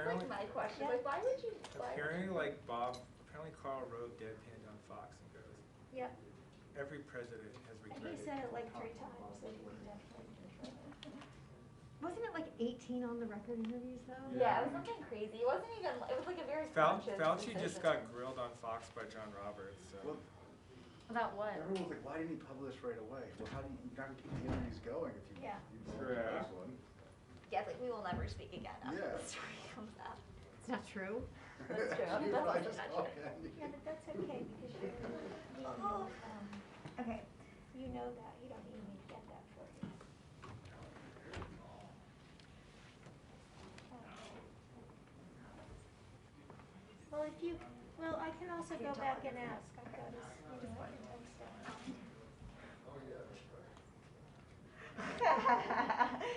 That's like my question. Yeah. Like, why would you? Apparently, like apparently Carl wrote deadpanned on Fox and goes, Yep. every president has And regretted. he said it like 3 times that he was definitely controlling. Wasn't it like 18 on the record interviews though? Yeah, it was something crazy. It wasn't even. It was like a very conscious Fauci decision. just got grilled on Fox by John Roberts. So. Well, about what? everyone was like, why didn't he publish right away? Well, how do you're not gonna keep the interviews going if you Yeah. publish one? Yeah, it's like we will never speak again after Yeah. the story comes out. It's not true. That's true. You That's and I also just not talked, true. Andy. Yeah, but that's okay because okay, you know that. You don't need me to get that for you. Well, I can also go back and ask. I've got his,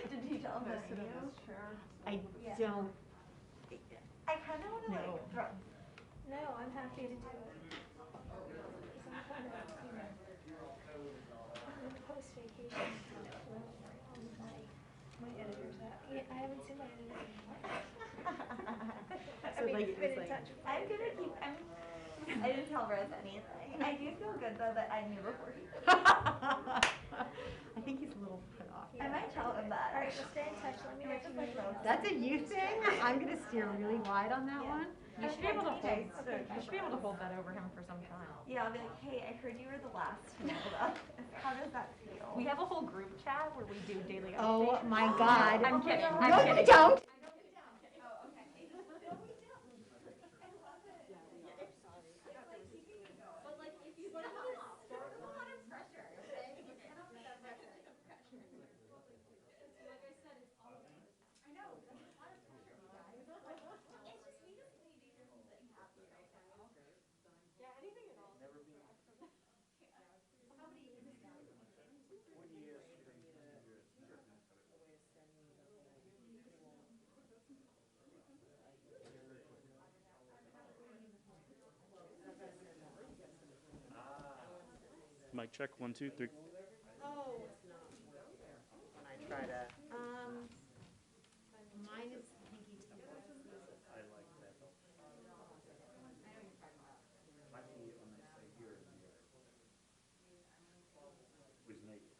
Did you tell him the video? I Yeah. don't. I kind of want to No. like throw. No, I'm happy to do it. Because I'm kind of, I'm in post-vacation on my editor's app. Yeah, I haven't seen my editor in a while. I So, mean, like, we've been it's in like- touch. I'm gonna keep. I didn't tell Rose anything. I do feel good though that I knew before he did. I think he's a little put off. I might tell him that. All right, well, stay in touch. Let me know if you need help. That's a you thing? I'm gonna steer really wide on that Yeah. one. You should be able to hold. Okay. You should be able to hold that over him for some time. Yeah, I'll be like, hey, I heard you were the last to know about this. How does that feel? We have a whole group chat where we do daily updates. Oh my God. I'm kidding. No, I'm you kidding. don't. Mic check, 1, 2, 3. Oh, it's not. When I try to. Mine is pinky to the I like that. My key when they say here is here. Was naked.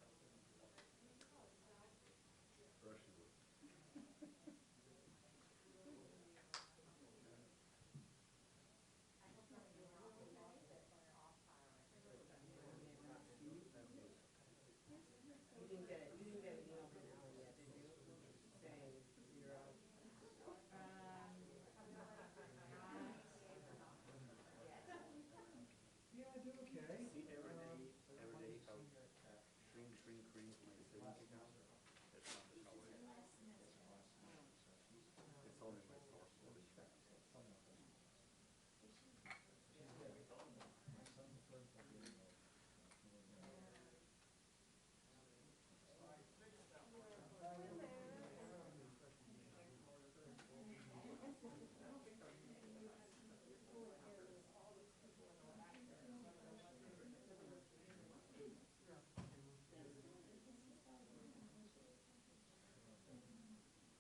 See every day how shrink my savings account. That's not the color.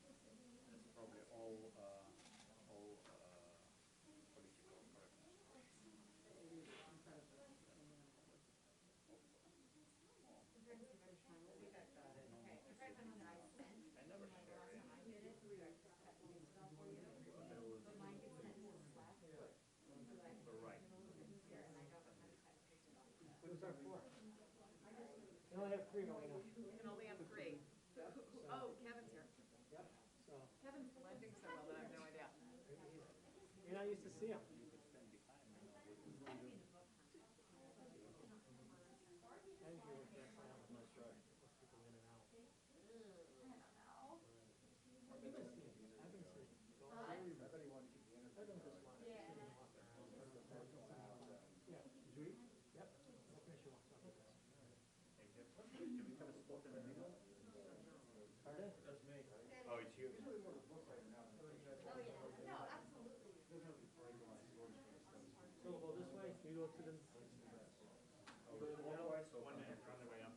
It's only my source. That's probably all political correctness. I never share it. But right. Who's our four? We only have 3 going on. We can only have 3. Oh, Kevin's here. Yep, so, Kevin's blending so well that I have no idea. you're not used to see him. I usually work next to him with my truck, with people in and out. I've been seeing him. I've been seeing him. Everybody wants to keep the interview. I've been just watching, seeing him walking around. Yeah, did you eat? Yep. I'll finish your one, so I'll get this. Do we have a spot in the middle? Pardon? That's me. Oh, it's you. So we'll go this way, you go to the. Oh, it's clockwise or 1 minute on the way up?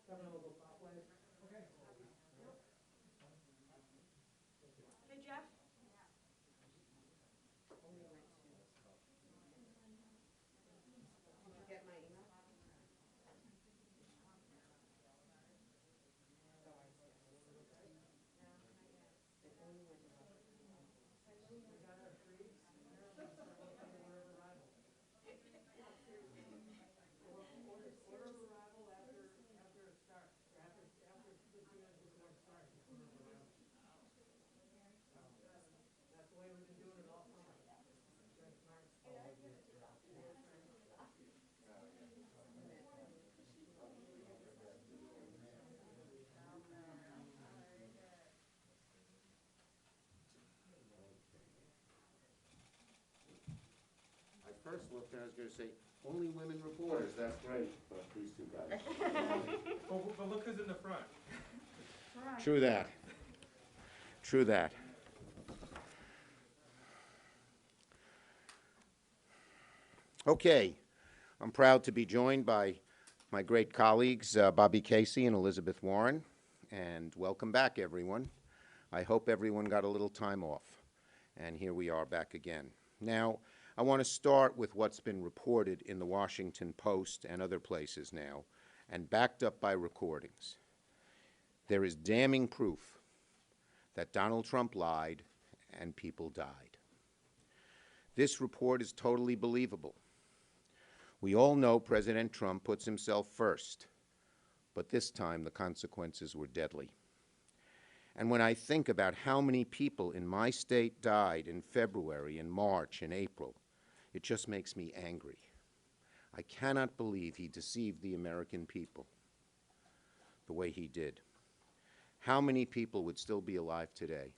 Kevin will go clockwise. Okay. first looked, I was gonna say, only women reporters, that's great, but these two guys. But look who's in the front. True that. True that. Okay, I'm proud to be joined by my great colleagues, Bobby Casey and Elizabeth Warren, and welcome back, everyone. I hope everyone got a little time off, and here we are back again. Now, I want to start with what's been reported in the Washington Post and other places now, and backed up by recordings. There is damning proof that Donald Trump lied and people died. This report is totally believable. We all know President Trump puts himself first, but this time the consequences were deadly. And when I think about how many people in my state died in February, in March, and April, it just makes me angry. I cannot believe he deceived the American people the way he did. How many people would still be alive today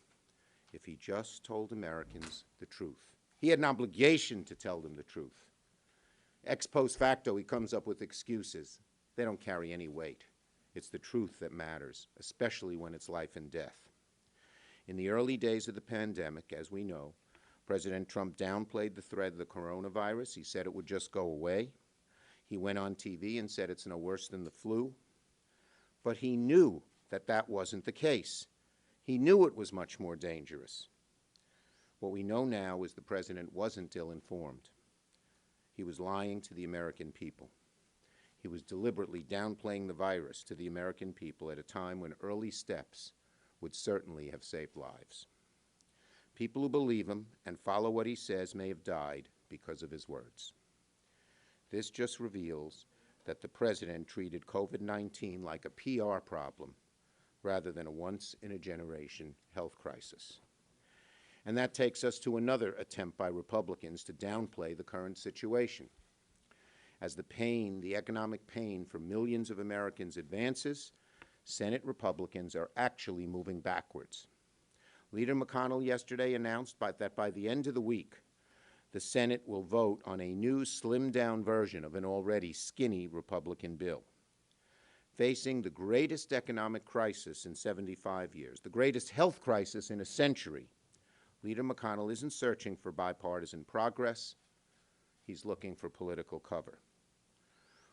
if he just told Americans the truth? He had an obligation to tell them the truth. Ex post facto, he comes up with excuses. They don't carry any weight. It's the truth that matters, especially when it's life and death. In the early days of the pandemic, as we know, President Trump downplayed the threat of the coronavirus. He said it would just go away. He went on TV and said it's no worse than the flu. But he knew that that wasn't the case. He knew it was much more dangerous. What we know now is the president wasn't ill-informed. He was lying to the American people. He was deliberately downplaying the virus to the American people at a time when early steps would certainly have saved lives. People who believe him and follow what he says may have died because of his words. This just reveals that the president treated COVID-19 like a PR problem rather than a once-in-a-generation health crisis. And that takes us to another attempt by Republicans to downplay the current situation. As the pain, the economic pain for millions of Americans advances, Senate Republicans are actually moving backwards. Leader McConnell yesterday announced that by the end of the week, the Senate will vote on a new slimmed-down version of an already skinny Republican bill. Facing the greatest economic crisis in 75 years, the greatest health crisis in a century, Leader McConnell isn't searching for bipartisan progress. He's looking for political cover.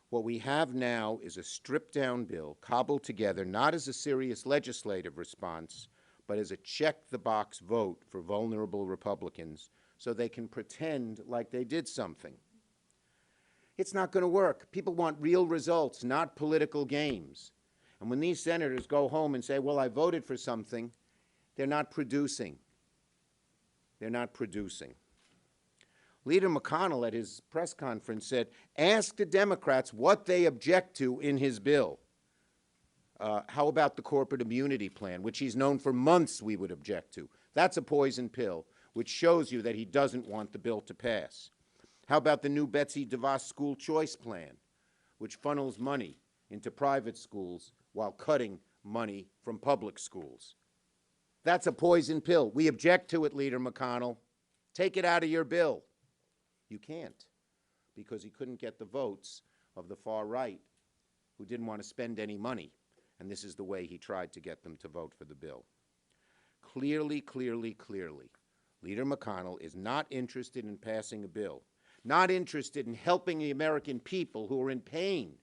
What we have now is a stripped-down bill cobbled together not as a serious legislative response, but as a check-the-box vote for vulnerable Republicans so they can pretend like they did something. It's not going to work. People want real results, not political games. And when these senators go home and say, well, I voted for something, they're not producing. They're not producing. Leader McConnell at his press conference said, ask the Democrats what they object to in his bill. How about the corporate immunity plan, which he's known for months we would object to? That's a poison pill, which shows you that he doesn't want the bill to pass. How about the new Betsy DeVos school choice plan, which funnels money into private schools while cutting money from public schools? That's a poison pill. We object to it, Leader McConnell. Take it out of your bill. You can't, because he couldn't get the votes of the far right who didn't want to spend any money, and this is the way he tried to get them to vote for the bill. Clearly, Leader McConnell is not interested in passing a bill, not interested in helping the American people who are in pain,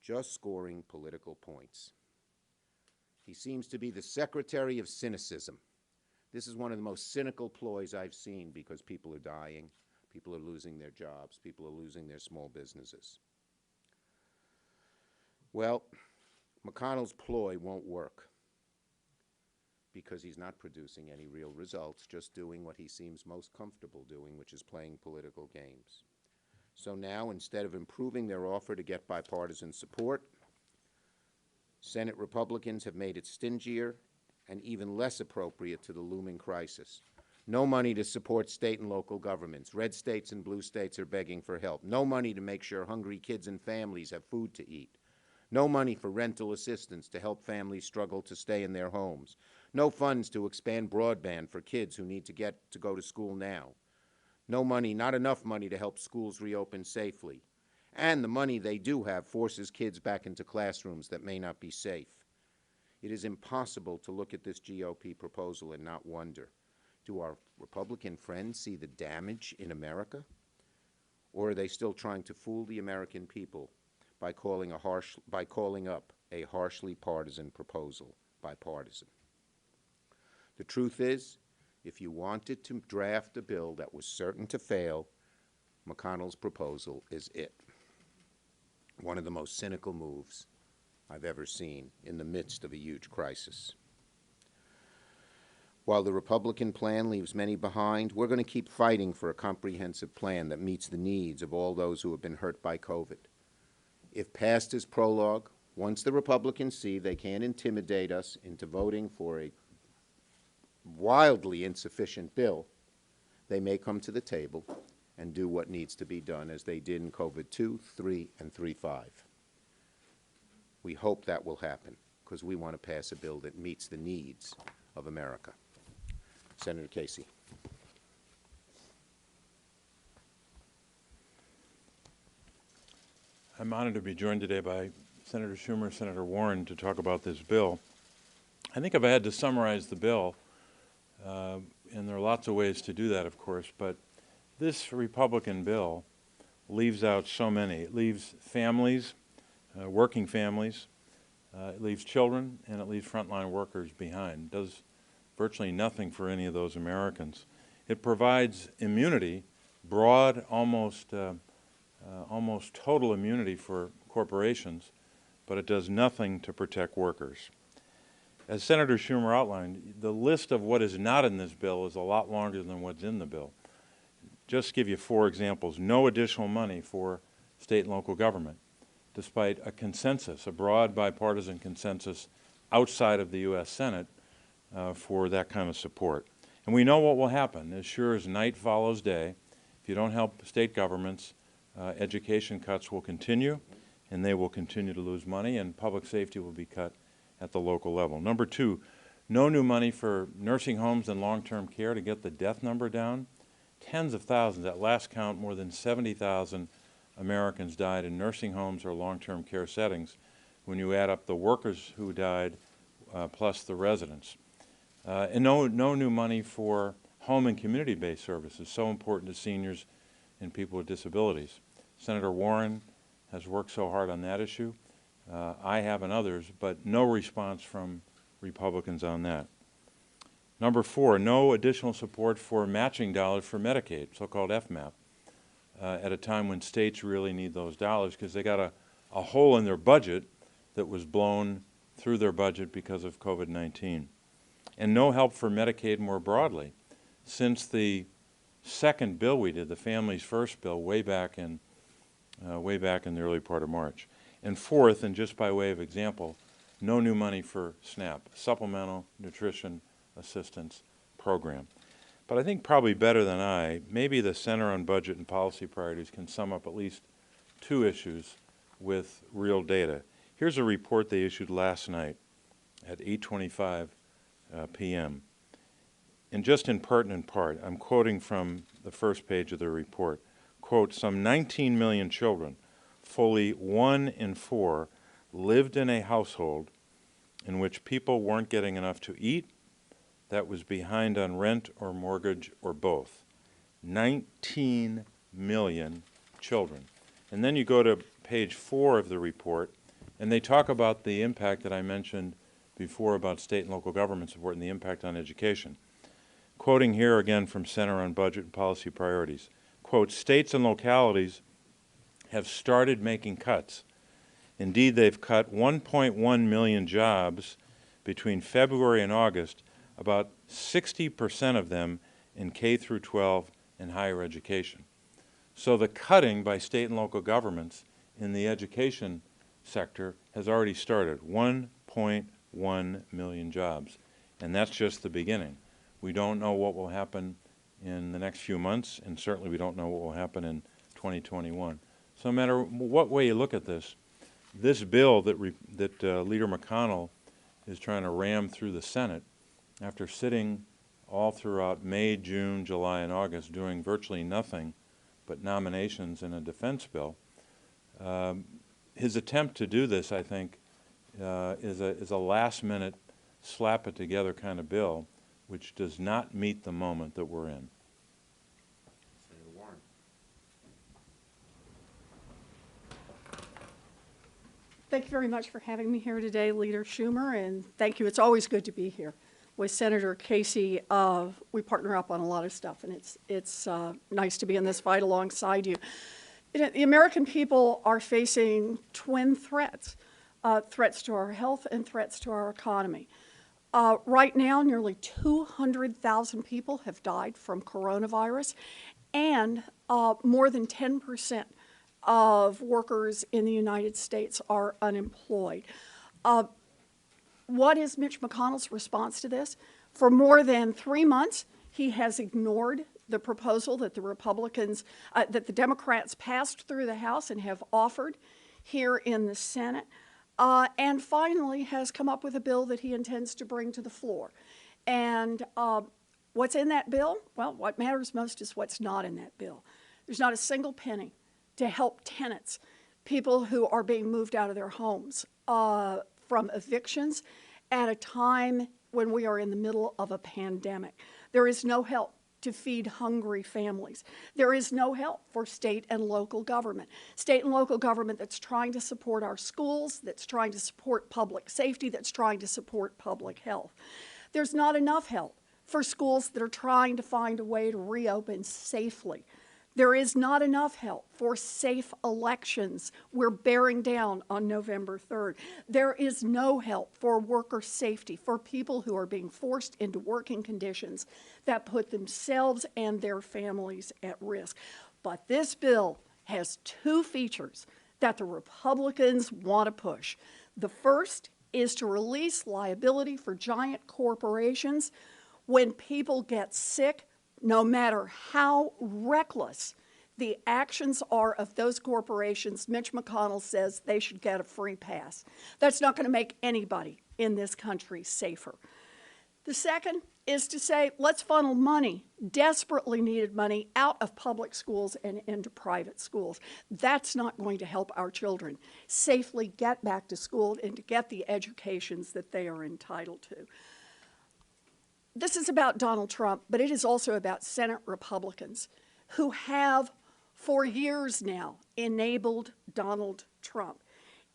just scoring political points. He seems to be the secretary of cynicism. This is one of the most cynical ploys I've seen because people are dying, people are losing their jobs, people are losing their small businesses. Well, McConnell's ploy won't work because he's not producing any real results, just doing what he seems most comfortable doing, which is playing political games. So now, instead of improving their offer to get bipartisan support, Senate Republicans have made it stingier and even less appropriate to the looming crisis. No money to support state and local governments. Red states and blue states are begging for help. No money to make sure hungry kids and families have food to eat. No money for rental assistance to help families struggle to stay in their homes. No funds to expand broadband for kids who need to get to go to school now. No money, not enough money to help schools reopen safely. And the money they do have forces kids back into classrooms that may not be safe. It is impossible to look at this GOP proposal and not wonder, do our Republican friends see the damage in America? Or are they still trying to fool the American people by calling up a harshly partisan proposal bipartisan? The truth is, if you wanted to draft a bill that was certain to fail, McConnell's proposal is it. One of the most cynical moves I've ever seen in the midst of a huge crisis. While the Republican plan leaves many behind, we're going to keep fighting for a comprehensive plan that meets the needs of all those who have been hurt by COVID. If passed as prologue, once the Republicans see they can't intimidate us into voting for a wildly insufficient bill, they may come to the table and do what needs to be done, as they did in COVID 2, 3, and 3.5. We hope that will happen, because we want to pass a bill that meets the needs of America. Senator Casey. I'm honored to be joined today by Senator Schumer, Senator Warren, to talk about this bill. I think if I had to summarize the bill, and there are lots of ways to do that, of course, but this Republican bill leaves out so many. It leaves families, working families, it leaves children, and it leaves frontline workers behind. It does virtually nothing for any of those Americans. It provides immunity, broad, almost total immunity for corporations, but it does nothing to protect workers. As Senator Schumer outlined, the list of what is not in this bill is a lot longer than what's in the bill. Just to give you 4 examples: no additional money for state and local government, despite a consensus, a broad bipartisan consensus outside of the U.S. Senate for that kind of support. And we know what will happen. As sure as night follows day, if you don't help state governments, education cuts will continue, and they will continue to lose money, and public safety will be cut at the local level. Number 2, no new money for nursing homes and long-term care to get the death number down. Tens of thousands, at last count, more than 70,000 Americans died in nursing homes or long-term care settings when you add up the workers who died plus the residents. And no new money for home and community-based services, so important to seniors and people with disabilities. Senator Warren has worked so hard on that issue. I have and others, but no response from Republicans on that. Number 4, no additional support for matching dollars for Medicaid, so-called FMAP, at a time when states really need those dollars because they got a hole in their budget that was blown through their budget because of COVID-19. And no help for Medicaid more broadly. Since the second bill we did, the Families First bill, way back in the early part of March. And 4th, and just by way of example, no new money for SNAP, Supplemental Nutrition Assistance Program. But I think probably better than I, maybe the Center on Budget and Policy Priorities can sum up at least 2 issues with real data. Here's a report they issued last night at 8:25 p.m. And just in pertinent part, I'm quoting from the first page of the report, quote, some 19 million children, fully 1 in 4, lived in a household in which people weren't getting enough to eat, that was behind on rent or mortgage or both. 19 million children. And then you go to page 4 of the report, and they talk about the impact that I mentioned before about state and local government support and the impact on education. Quoting here again from Center on Budget and Policy Priorities, quote, states and localities have started making cuts. Indeed, they've cut 1.1 million jobs between February and August, about 60% of them in K through 12 and higher education. So the cutting by state and local governments in the education sector has already started, 1.1 million jobs. And that's just the beginning. We don't know what will happen in the next few months, and certainly we don't know what will happen in 2021. So no matter what way you look at this bill that Leader McConnell is trying to ram through the Senate after sitting all throughout May, June, July, and August, doing virtually nothing but nominations in a defense bill. His attempt to do this, I think, is a last-minute, slap-it-together kind of bill, which does not meet the moment that we're in. Senator Warren. Thank you very much for having me here today, Leader Schumer, and thank you. It's always good to be here. With Senator Casey, we partner up on a lot of stuff, and it's nice to be in this fight alongside you. The American people are facing twin threats, threats to our health and threats to our economy. Right now, nearly 200,000 people have died from coronavirus, and more than 10% of workers in the United States are unemployed. What is Mitch McConnell's response to this? For more than 3 months, he has ignored the proposal that the Republicans, that the Democrats passed through the House and have offered here in the Senate, and finally has come up with a bill that he intends to bring to the floor. And what's in that bill? Well, what matters most is what's not in that bill. There's not a single penny to help tenants, people who are being moved out of their homes from evictions at a time when we are in the middle of a pandemic. There is no help to feed hungry families. There is no help for state and local government. State and local government that's trying to support our schools, that's trying to support public safety, that's trying to support public health. There's not enough help for schools that are trying to find a way to reopen safely. There is not enough help for safe elections. We're bearing down on November 3rd. There is no help for worker safety, for people who are being forced into working conditions that put themselves and their families at risk. But this bill has two features that the Republicans want to push. The first is to release liability for giant corporations when people get sick, no matter how reckless the actions are of those corporations. Mitch McConnell says they should get a free pass. That's not going to make anybody in this country safer. The second is to say, let's funnel money, desperately needed money, out of public schools and into private schools. That's not going to help our children safely get back to school and to get the educations that they are entitled to. This is about Donald Trump, but it is also about Senate Republicans who have, for years now, enabled Donald Trump.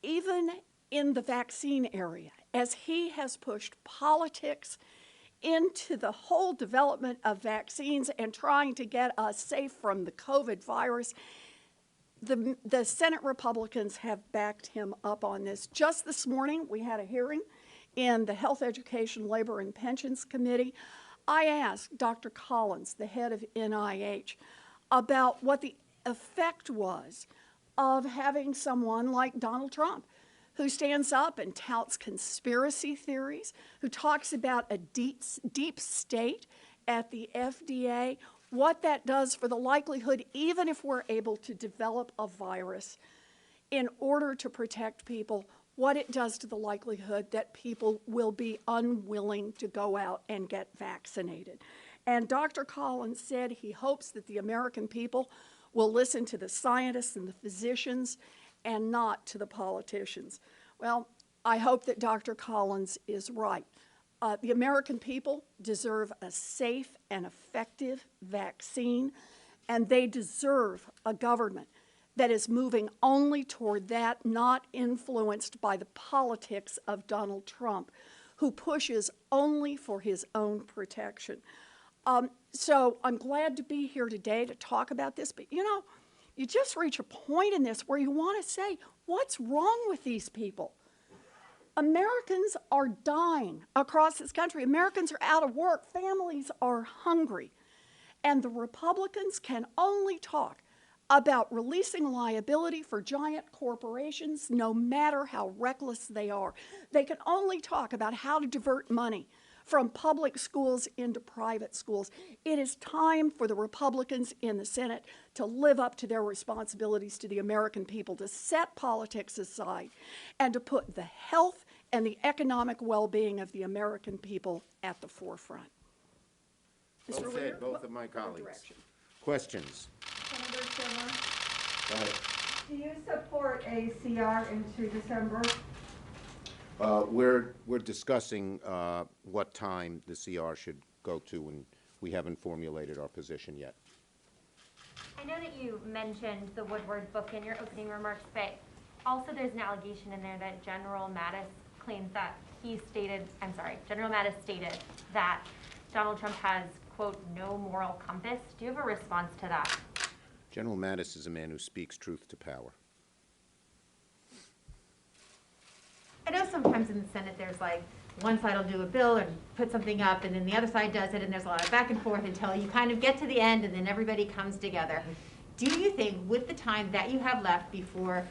Even in the vaccine area, as he has pushed politics into the whole development of vaccines and trying to get us safe from the COVID virus, the Senate Republicans have backed him up on this. Just this morning, we had a hearing in the Health, Education, Labor, and Pensions Committee. I asked Dr. Collins, the head of NIH, about what the effect was of having someone like Donald Trump, who stands up and touts conspiracy theories, who talks about a deep state at the FDA, what that does for the likelihood, even if we're able to develop a virus in order to protect people, what it does to the likelihood that people will be unwilling to go out and get vaccinated. And Dr. Collins said he hopes that the American people will listen to the scientists and the physicians and not to the politicians. Well, I hope that Dr. Collins is right. The American people deserve a safe and effective vaccine, and they deserve a government that is moving only toward that, not influenced by the politics of Donald Trump, who pushes only for his own protection. So I'm glad to be here today to talk about this, but you know, you just reach a point in this where you want to say, what's wrong with these people? Americans are dying across this country. Americans are out of work. Families are hungry. And the Republicans can only talk about releasing liability for giant corporations, no matter how reckless they are. They can only talk about how to divert money from public schools into private schools. It is time for the Republicans in the Senate to live up to their responsibilities to the American people, to set politics aside, and to put the health and the economic well-being of the American people at the forefront. Mr. Both Lear, said, both of my what colleagues. direction? Questions? Senator Schumer, Go ahead. do you support a CR into December? We're discussing what time the CR should go to, and we haven't formulated our position yet. I know that you mentioned the Woodward book in your opening remarks, but also there's an allegation in there that General Mattis claims that General Mattis stated that Donald Trump has, quote, no moral compass. Do you have a response to that? General Mattis is a man who speaks truth to power. I know sometimes in the Senate, there's like, one side will do a bill and put something up, and then the other side does it, and there's a lot of back and forth until you kind of get to the end, and then everybody comes together. Do you think, with the time that you have left before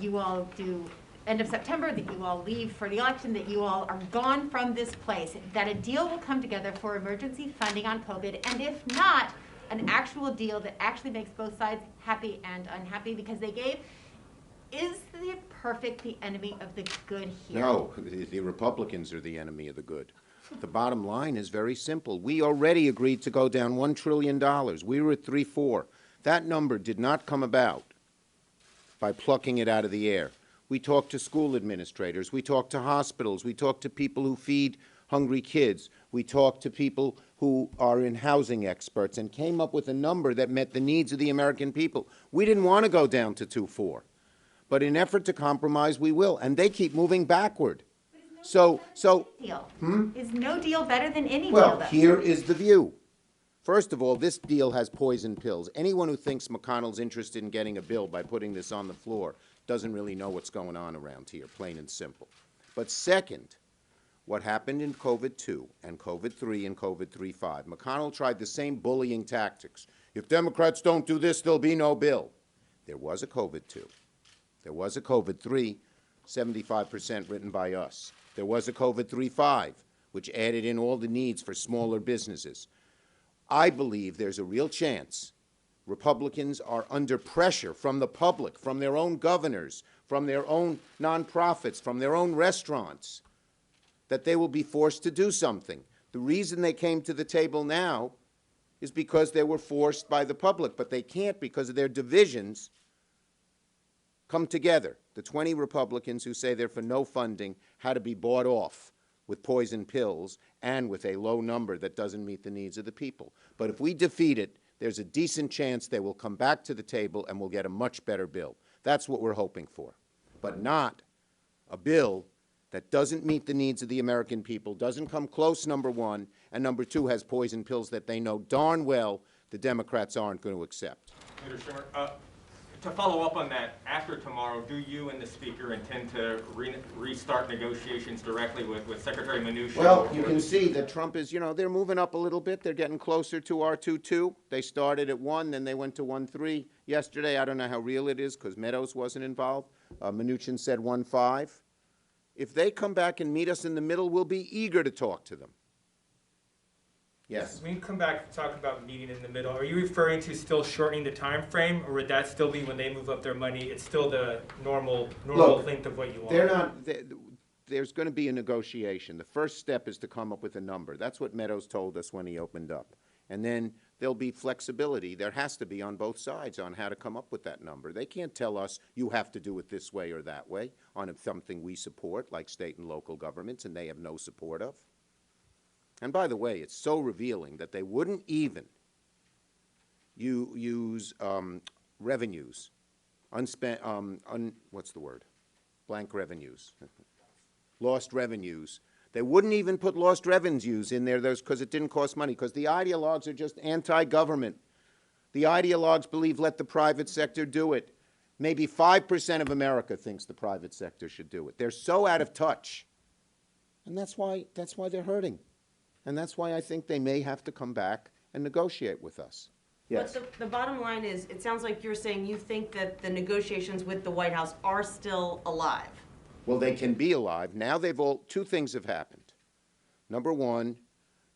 you all do end of September, that you all leave for the election, that you all are gone from this place, that a deal will come together for emergency funding on COVID, and if not, an actual deal that actually makes both sides happy and unhappy because they gave? Is the perfect the enemy of the good here? No, the Republicans are the enemy of the good. The bottom line is very simple. We already agreed to go down $1 trillion. We were at 3.4. That number did not come about by plucking it out of the air. We talked to school administrators. We talked to hospitals. We talked to people who feed hungry kids. We talked to people who are in housing experts and came up with a number that met the needs of the American people. We didn't want to go down to 2.4. But in effort to compromise, we will. And they keep moving backward. So, Deal. Is no deal better than any deal? well, though? here is the view. First of all, this deal has poison pills. Anyone who thinks McConnell's interested in getting a bill by putting this on the floor doesn't really know what's going on around here, plain and simple. But second, what happened in COVID-2 and COVID-3 and COVID-3.5, McConnell tried the same bullying tactics. If Democrats don't do this, there'll be no bill. There was a COVID-2. There was a COVID-3, 75% written by us. There was a COVID-3.5, which added in all the needs for smaller businesses. I believe there's a real chance Republicans are under pressure from the public, from their own governors, from their own nonprofits, from their own restaurants, that they will be forced to do something. The reason they came to the table now is because they were forced by the public, but they can't because of their divisions come together. The 20 Republicans who say they're for no funding had to be bought off with poison pills and with a low number that doesn't meet the needs of the people. But if we defeat it, there's a decent chance they will come back to the table and we'll get a much better bill. That's what we're hoping for. But not a bill that doesn't meet the needs of the American people, doesn't come close, number one, and number two, has poison pills that they know darn well the Democrats aren't going to accept. Senator Schumer, to follow up on that, after tomorrow, do you and the Speaker intend to restart negotiations directly with Secretary Mnuchin? Well, you can see that Trump is, they're moving up a little bit. They're getting closer to our 2.2. They started at 1, then they went to 1.3 yesterday. I don't know how real it is because Meadows wasn't involved. Mnuchin said 1.5. If they come back and meet us in the middle, we'll be eager to talk to them. Yes. When you come back to talk about meeting in the middle, are you referring to still shortening the time frame, or would that still be when they move up their money, it's still the normal Look, length of what you want? They're not. There's going to be a negotiation. The first step is to come up with a number. That's what Meadows told us when he opened up. And then there'll be flexibility. There has to be on both sides on how to come up with that number. They can't tell us you have to do it this way or that way on something we support, like state and local governments, and they have no support of. And by the way, it's so revealing that they wouldn't even use revenues, unspent, what's the word? Blank revenues, lost revenues. They wouldn't even put lost revenues in there because it didn't cost money, because the ideologues are just anti-government. The ideologues believe let the private sector do it. Maybe 5% of America thinks the private sector should do it. They're so out of touch. And that's why they're hurting. And that's why I think they may have to come back and negotiate with us. Yes. But the bottom line is, it sounds like you're saying you think that the negotiations with the White House are still alive. Well, they can be alive. Now two things have happened. Number one,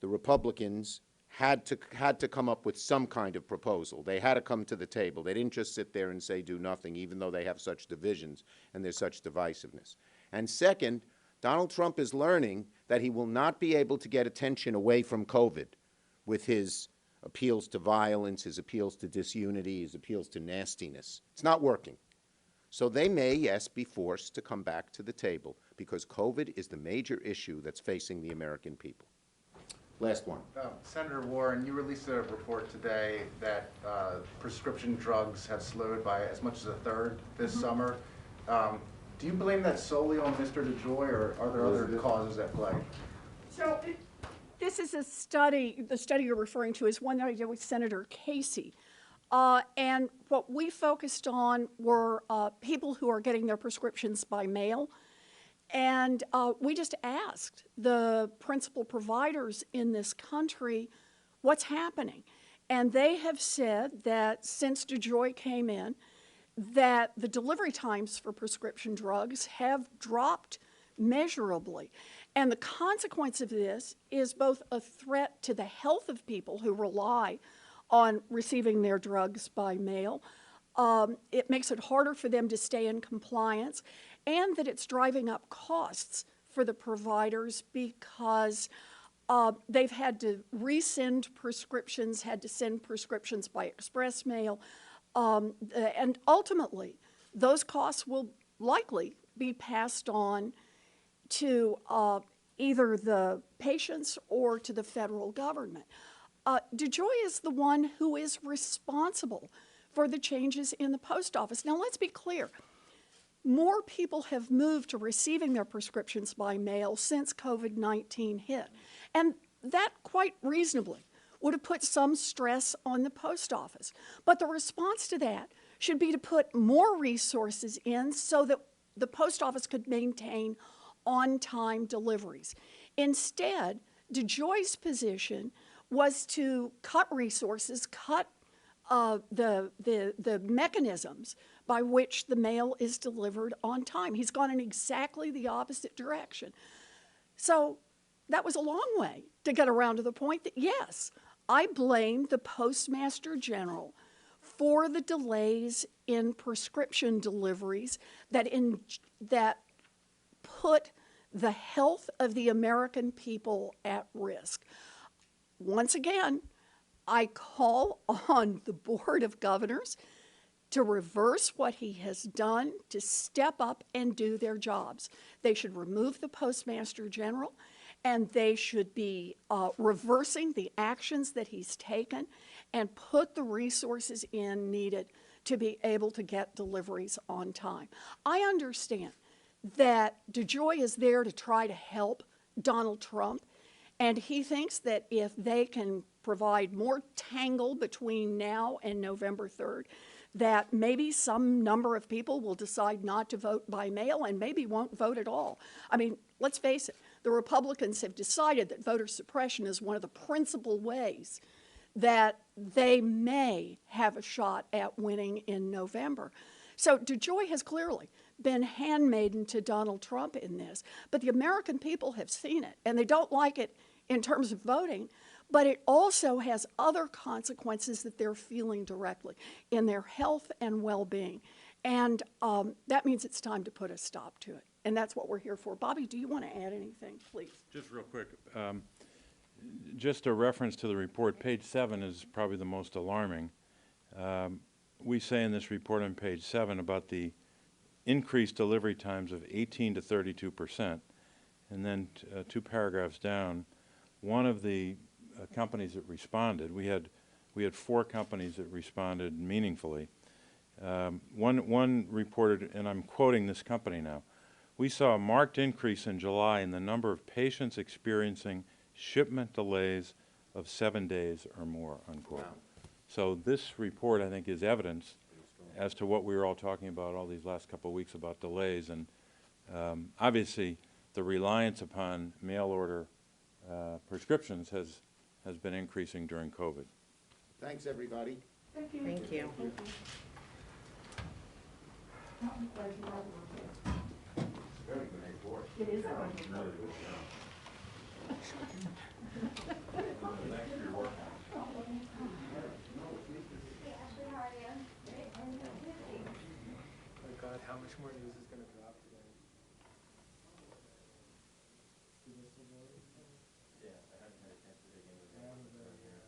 the Republicans had to come up with some kind of proposal. They had to come to the table. They didn't just sit there and say do nothing, even though they have such divisions and there's such divisiveness. And second, Donald Trump is learning that he will not be able to get attention away from COVID with his appeals to violence, his appeals to disunity, his appeals to nastiness. It's not working. So they may, yes, be forced to come back to the table because COVID is the major issue that's facing the American people. Last one. Senator Warren, you released a report today that prescription drugs have slowed by as much as a third this summer. Do you blame that solely on Mr. DeJoy, or are there other causes at play? So this is a study, the study you're referring to is one that I did with Senator Casey. And what we focused on were people who are getting their prescriptions by mail. And we just asked the principal providers in this country what's happening. And they have said that since DeJoy came in, that the delivery times for prescription drugs have dropped measurably. And the consequence of this is both a threat to the health of people who rely on receiving their drugs by mail. It makes it harder for them to stay in compliance, and that it's driving up costs for the providers because they've had to resend prescriptions, had to send prescriptions by express mail, and ultimately those costs will likely be passed on to either the patients or to the federal government. DeJoy is the one who is responsible for the changes in the post office. Now, let's be clear. More people have moved to receiving their prescriptions by mail since COVID-19 hit. And that, quite reasonably, would have put some stress on the post office. But the response to that should be to put more resources in so that the post office could maintain on-time deliveries. Instead, DeJoy's position was to cut resources, cut the mechanisms by which the mail is delivered on time. He's gone in exactly the opposite direction. So that was a long way to get around to the point that, yes, I blame the Postmaster General for the delays in prescription deliveries that put the health of the American people at risk. Once again, I call on the Board of Governors to reverse what he has done, to step up and do their jobs. They should remove the Postmaster General, and they should be reversing the actions that he's taken and put the resources in needed to be able to get deliveries on time. I understand that DeJoy is there to try to help Donald Trump, and he thinks that if they can provide more tangle between now and November 3rd, that maybe some number of people will decide not to vote by mail and maybe won't vote at all. I mean, let's face it, the Republicans have decided that voter suppression is one of the principal ways that they may have a shot at winning in November. So DeJoy has clearly been handmaiden to Donald Trump in this, but the American people have seen it, and they don't like it in terms of voting, but it also has other consequences that they're feeling directly in their health and well-being. And that means it's time to put a stop to it. And that's what we're here for. Bobby, do you want to add anything, please? Just real quick, just a reference to the report. Page 7 is probably the most alarming. We say in this report on page 7 about the increased delivery times of 18 to 32%. And then 2 paragraphs down, one of the companies that responded, we had 4 companies that responded meaningfully. One reported, and I'm quoting this company now, "We saw a marked increase in July in the number of patients experiencing shipment delays of 7 days or more," unquote. Wow. So this report, I think, is evidence as to what we were all talking about all these last couple of weeks about delays. And obviously, the reliance upon mail order prescriptions has been increasing during COVID. Thanks, everybody. Thank you. Thank you. Very good report. It is. Oh God, how much more news is going to drop today? Yeah, I haven't had a chance to dig into that.